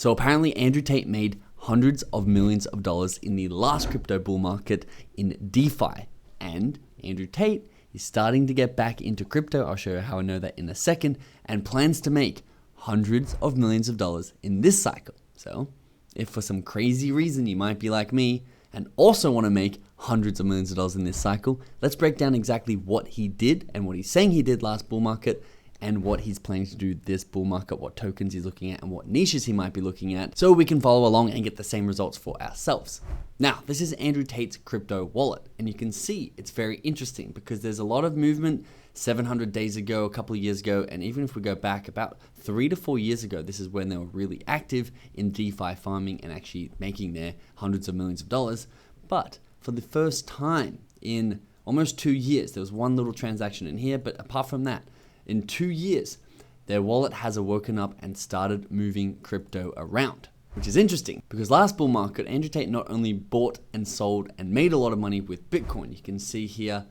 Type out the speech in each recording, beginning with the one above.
So apparently Andrew Tate made hundreds of millions of dollars in the last crypto bull market in DeFi. And Andrew Tate is starting to get back into crypto. I'll show you how I know that in a second, and plans to make hundreds of millions of dollars in this cycle. So if for some crazy reason you might be like me and also want to make hundreds of millions of dollars in this cycle, let's break down exactly what he did and what he's saying he did last bull market, and what he's planning to do this bull market, what tokens he's looking at, and what niches he might be looking at, so we can follow along and get the same results for ourselves. Now, this is Andrew Tate's crypto wallet, and you can see it's very interesting because there's a lot of movement 700 days ago, a couple of years ago, and even if we go back about 3 to 4 years ago, this is when they were really active in DeFi farming and actually making their hundreds of millions of dollars. But for the first time in almost 2 years, there was one little transaction in here, but apart from that, in 2 years, their wallet has awoken up and started moving crypto around, which is interesting because last bull market, Andrew Tate not only bought and sold and made a lot of money with Bitcoin. You can see here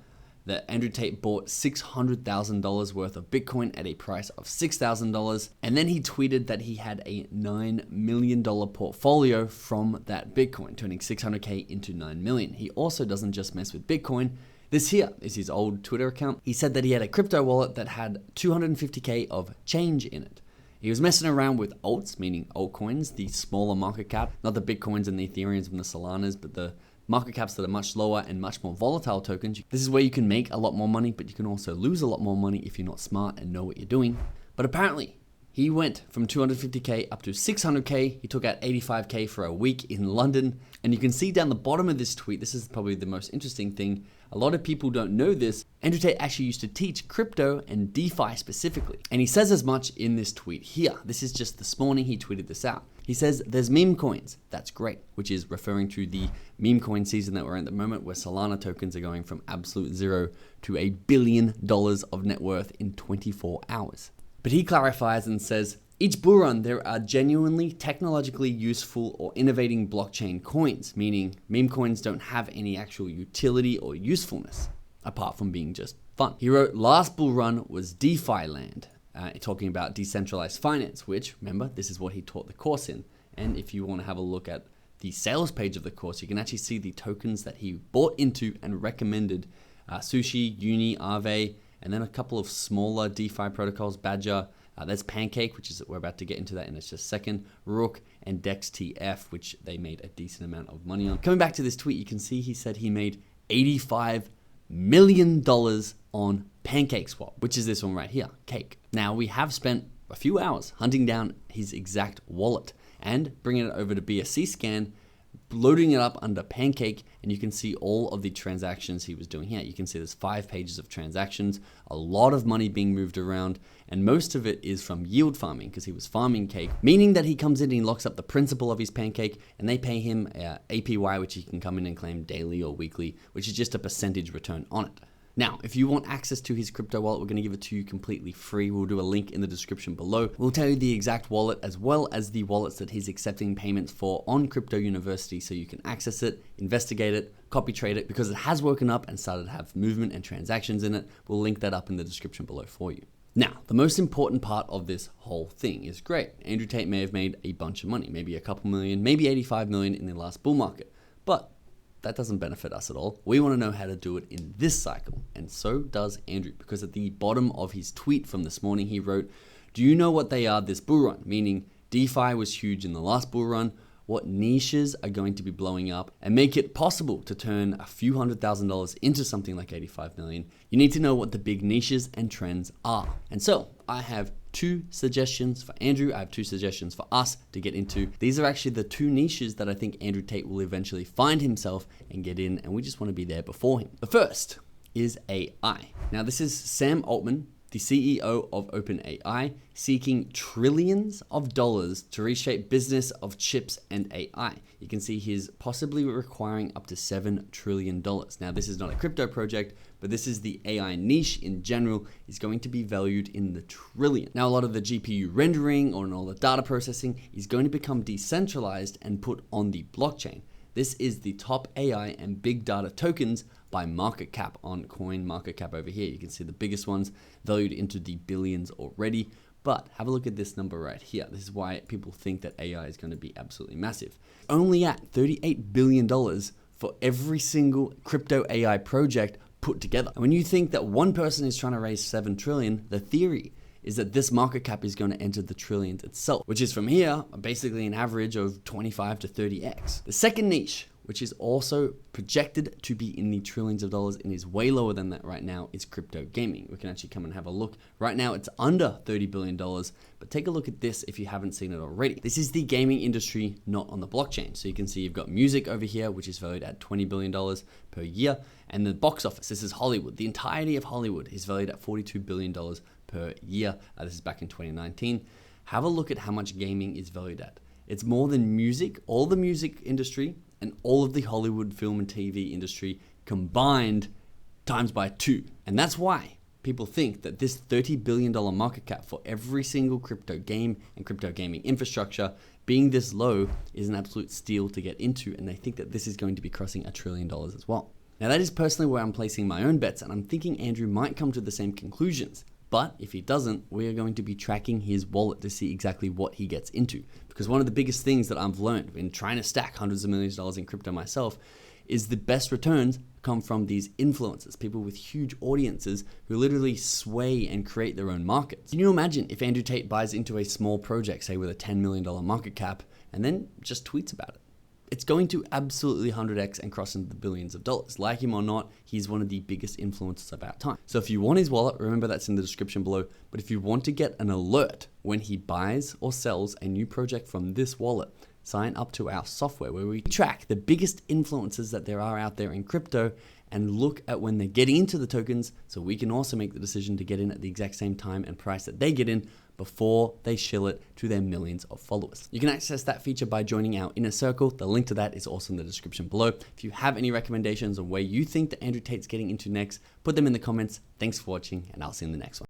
that Andrew Tate bought $600,000 worth of Bitcoin at a price of $6,000. And then he tweeted that he had a $9 million portfolio from that Bitcoin, turning 600K into 9 million. He also doesn't just mess with Bitcoin. This here is his old Twitter account. He said that he had a crypto wallet that had 250K of change in it. He was messing around with alts, meaning altcoins, the smaller market cap, not the Bitcoins and the Ethereums and the Solanas, but the market caps that are much lower and much more volatile tokens. This is where you can make a lot more money, but you can also lose a lot more money if you're not smart and know what you're doing. But apparently, he went from 250K up to 600K. He took out 85K for a week in London. And you can see down the bottom of this tweet, this is probably the most interesting thing. A lot of people don't know this. Andrew Tate actually used to teach crypto and DeFi specifically. And he says as much in this tweet here. This is just this morning he tweeted this out. He says, there's meme coins. That's great, which is referring to the meme coin season that we're in at the moment, where Solana tokens are going from absolute zero to $1 billion of net worth in 24 hours. But he clarifies and says, each bull run, there are genuinely technologically useful or innovating blockchain coins, meaning meme coins don't have any actual utility or usefulness, apart from being just fun. He wrote, last bull run was DeFi land, talking about decentralized finance, which, remember, this is what he taught the course in. And if you want to have a look at the sales page of the course, you can actually see the tokens that he bought into and recommended, Sushi, Uni, Aave, and then a couple of smaller DeFi protocols, Badger, there's Pancake, which is, we're about to get into that in just a second, Rook, and DexTF, which they made a decent amount of money on. Coming back to this tweet, you can see he said he made $85 million on Pancake Swap, which is this one right here, Cake. Now, we have spent a few hours hunting down his exact wallet and bringing it over to BSC Scan, loading it up under Pancake, and you can see all of the transactions he was doing here. You can see there's 5 pages of transactions, a lot of money being moved around, and most of it is from yield farming because he was farming Cake, meaning that he comes in and he locks up the principal of his Pancake, and they pay him APY, which he can come in and claim daily or weekly, which is just a percentage return on it. Now, if you want access to his crypto wallet, we're going to give it to you completely free. We'll do a link in the description below. We'll tell you the exact wallet as well as the wallets that he's accepting payments for on Crypto University so you can access it, investigate it, copy trade it, because it has woken up and started to have movement and transactions in it. We'll link that up in the description below for you. Now, the most important part of this whole thing is great. Andrew Tate may have made a bunch of money, maybe a couple million, maybe 85 million in the last bull market, but that doesn't benefit us at all. We want to know how to do it in this cycle, and so does Andrew, because at the bottom of his tweet from this morning, he wrote, do you know what they are this bull run? Meaning DeFi was huge in the last bull run. What niches are going to be blowing up and make it possible to turn a few $100,000 into something like 85 million? You need to know what the big niches and trends are. And so I have 2 suggestions for Andrew. I have 2 suggestions for us to get into. These are actually the 2 niches that I think Andrew Tate will eventually find himself and get in, and we just want to be there before him. The first is AI. Now, this is Sam Altman, the CEO of OpenAI, seeking trillions of dollars to reshape business of chips and AI. You can see he's possibly requiring up to $7 trillion. Now, this is not a crypto project, but this is the AI niche in general is going to be valued in the trillion. Now, a lot of the GPU rendering or all the data processing is going to become decentralized and put on the blockchain. This is the top AI and big data tokens by market cap on Coin Market Cap over here. You can see the biggest ones valued into the billions already. But have a look at this number right here. This is why people think that AI is going to be absolutely massive. Only at $38 billion for every single crypto AI project put together. And when you think that one person is trying to raise 7 trillion, the theory is that this market cap is going to enter the trillions itself, which is from here, basically an average of 25 to 30x. The second niche, which is also projected to be in the trillions of dollars and is way lower than that right now, is crypto gaming. We can actually come and have a look. Right now it's under $30 billion, but take a look at this if you haven't seen it already. This is the gaming industry not on the blockchain. So you can see you've got music over here, which is valued at $20 billion per year. And the box office, this is Hollywood. The entirety of Hollywood is valued at $42 billion per year. This is back in 2019. Have a look at how much gaming is valued at. It's more than music, all the music industry, and all of the Hollywood film and TV industry combined times by 2. And that's why people think that this $30 billion market cap for every single crypto game and crypto gaming infrastructure being this low is an absolute steal to get into. And they think that this is going to be crossing $1 trillion as well. Now that is personally where I'm placing my own bets, and I'm thinking Andrew might come to the same conclusions. But if he doesn't, we are going to be tracking his wallet to see exactly what he gets into. Because one of the biggest things that I've learned in trying to stack hundreds of millions of dollars in crypto myself is the best returns come from these influencers, people with huge audiences who literally sway and create their own markets. Can you imagine if Andrew Tate buys into a small project, say with a $10 million market cap, and then just tweets about it? It's going to absolutely 100x and cross into the billions of dollars. Like him or not, he's one of the biggest influencers of our time. So if you want his wallet, remember that's in the description below. But if you want to get an alert when he buys or sells a new project from this wallet, sign up to our software where we track the biggest influencers that there are out there in crypto and look at when they're getting into the tokens, so we can also make the decision to get in at the exact same time and price that they get in before they shill it to their millions of followers. You can access that feature by joining our inner circle. The link to that is also in the description below. If you have any recommendations on where you think that Andrew Tate's getting into next, put them in the comments. Thanks for watching, and I'll see you in the next one.